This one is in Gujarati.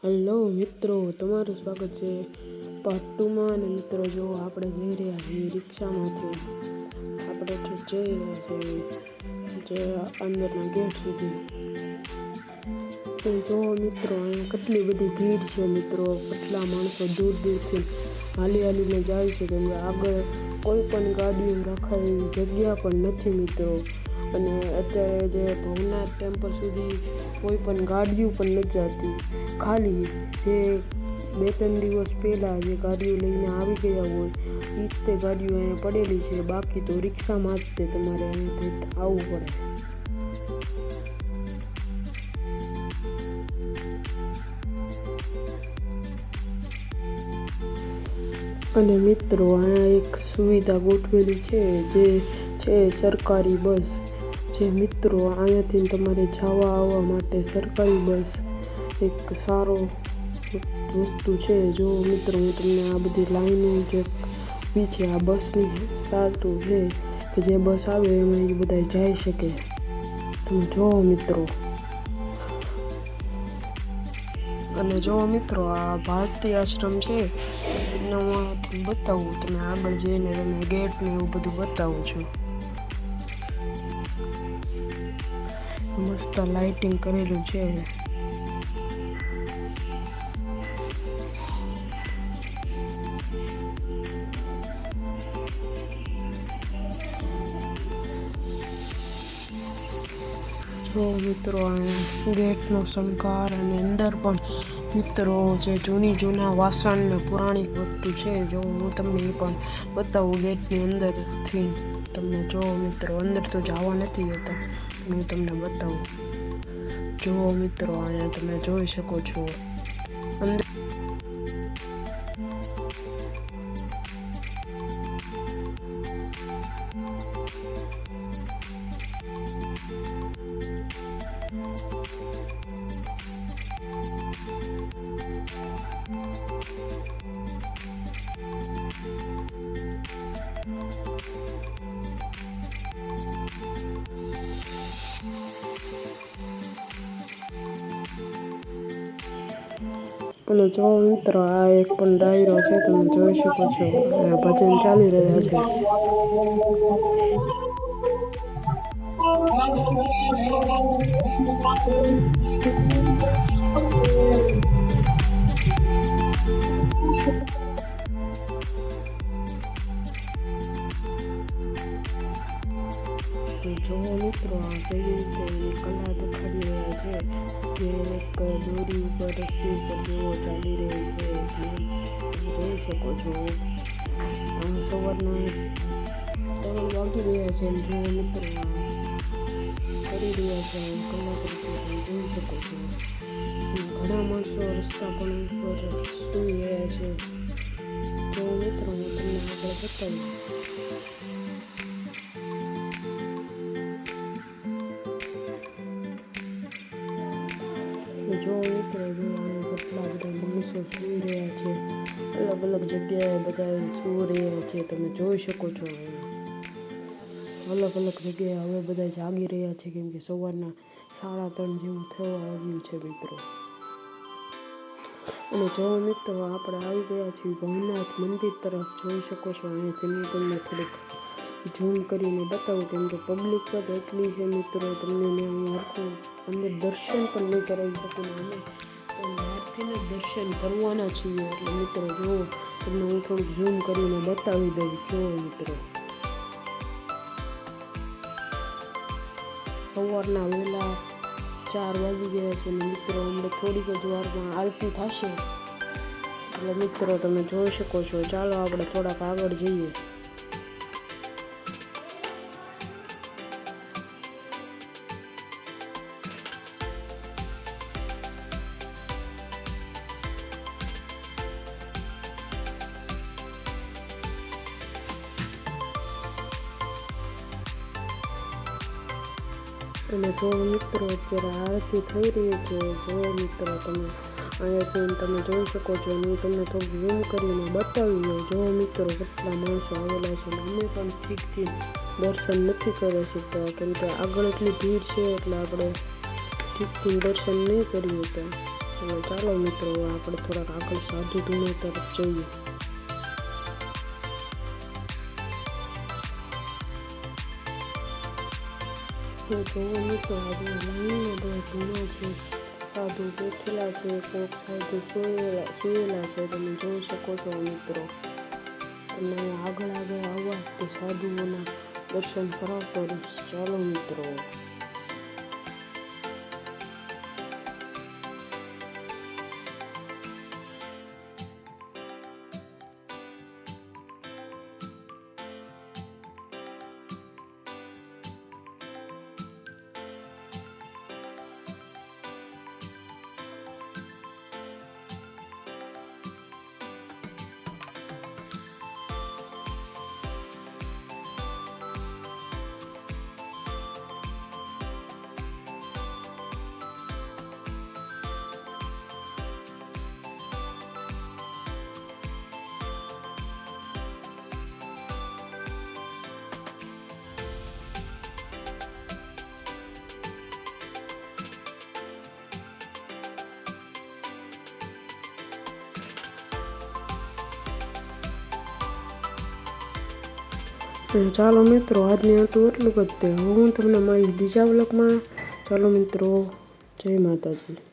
હેલો મિત્રો, તમારું સ્વાગત છે પાર્ટ 2માં. અને મિત્રો જો આપણે જઈ રહ્યા છીએ રિક્ષામાંથી, આપણે જઈ રહ્યા છીએ જે અંદરના ગેટ સુધી. જો મિત્રો અહીંયા કેટલી બધી ભીડ છે મિત્રો, કેટલા માણસો દૂર દૂરથી હાલીને જાય છે, કેમ કે આગળ કોઈ પણ ગાડીઓ રખાય એવી જગ્યા પણ નથી મિત્રો. અને અત્યારે જે ભવનાથ ટેમ્પલ સુધી કોઈ પણ ગાડીઓ પણ નથી જતી. ખાલી જે 2-3 દિવસ પહેલાં જે ગાડીઓ લઈને આવી ગયા હોય એ જ તે ગાડીઓ અહીંયા પડેલી છે. બાકી તો રિક્ષામાં જ તે તમારે અહીંયાથી આવવું પડે. અને મિત્રો અહીંયા એક સુવિધા ગોઠવેલી છે જે છે સરકારી બસ. જે મિત્રો અહીંયાથી તમારે જવા આવવા માટે સરકારી બસ એક સારો વસ્તુ છે. જો મિત્રો હું તમને આ બધી લાઈનો જે બી છે આ બસની સારું છે કે જે બસ આવે એમાં એ બધા જઈ શકે. તમે જોવો મિત્રો. અને જો મિત્રો આ ભારતીય આશ્રમ છે એના બતાવું તમે આગળ જઈને તમે ગેટ ને એવું બધું બતાવું છું. મસ્ત લાઇટિંગ કરેલું છે. જો મિત્રો અહીંયા ગેટનો શણગાર અને અંદર પણ મિત્રો જે જૂના વાસણ ને પુરાણિક વસ્તુ છે. જો હું તમને એ પણ બતાવું ગેટની અંદરથી. તમને જો મિત્રો અંદર તો જવા નથી દેતા, હું તમને બતાવું. જો મિત્રો અહીંયા તમે જોઈ શકો છો અંદર અને જો મિત્રો આ એક પણ ડાયરો છે, તમે જોઈ શકો છો. ભજન ચાલી રહ્યા છે. જો મિત્રો આ કેવી રીતે કલા દેખાડી રહ્યા છે કે એક દોરી ઉપર રસ્સી ઉપર જેવો ચાલી રહ્યો છે. જોઈ શકો છો સવારના 3 વાગી રહ્યા છે. જો મિત્રો કરી રહ્યા છે કલાકૃતિ, જોઈ શકો છો. ઘણા માણસો રસ્તા પણ ઉપર સૂઈ રહ્યા છે. જો મિત્રો હું તમને આગળ બતાવીશ. જો મિત્રો કેટલા બધા માણસો સૂઈ રહ્યા છે, અલગ અલગ જગ્યાએ બધા સૂઈ રહ્યા છે. તમે જોઈ શકો છો અલગ અલગ જગ્યાએ હવે બધા જાગી રહ્યા છે, કેમ કે સવારના 3:30 જેવું થવા આવ્યું છે મિત્રો. અને જો મિત્રો આપણે આવી ગયા છીએ ભવનાથ મંદિર તરફ. જોઈ શકો છો અહીંયાથી હું તમને થોડુંક ઝૂમ કરીને બતાવું, કેમ કે પબ્લિક પણ એટલી છે મિત્રો. તમને હું હરખું અંદર દર્શન પણ નહીં કરાવી શકું. અમે પણ બહારથી દર્શન કરવાના છીએ. એટલે મિત્રો જો તમને હું થોડુંક ઝૂમ કરીને બતાવી દઉં. જો મિત્રો સવારના વહેલા 4 વાગી ગયા છે ને મિત્રો હમણાં થોડીક જ વારમાં આરતી થશે. એટલે મિત્રો તમે જોઈ શકો છો. ચાલો આપણે થોડાક આગળ જઈએ. અને જો મિત્રો અત્યારે આરતી થઈ રહી છે. જો મિત્રો તમે અહીંયાથી તમે જોઈ શકો છો. હું તમને થોડું ઝૂમ કરીને બતાવી દઉં. જો મિત્રો કેટલા માણસો આવેલા છે. અમે પણ ઠીકથી દર્શન નથી કરી શકતા, કેમ કે આગળ એટલી ભીડ છે એટલે આપણે ઠીકથી દર્શન નહીં કરી શકતા. અને ચાલો મિત્રો આપણે થોડાક આગળ સાધુ ધૂણો તરફ જઈએ. તો જોવો મિત્રો આપણે લાઈનમાં બધા ધૂણા છે, સાધુ બેઠેલા છે, કોક સાધુ સુયેલા છે, તમે જોઈ શકો છો મિત્રો. તમને આગળ આવવા તો સાધુઓના દર્શન કરાવતો રહીશ. ચાલો મિત્રો. ચાલો મિત્રો આજની હતું એટલું જ તે. હું તમને મળીશ બીજા વ્લોગમાં. ચાલો મિત્રો, જય માતાજી.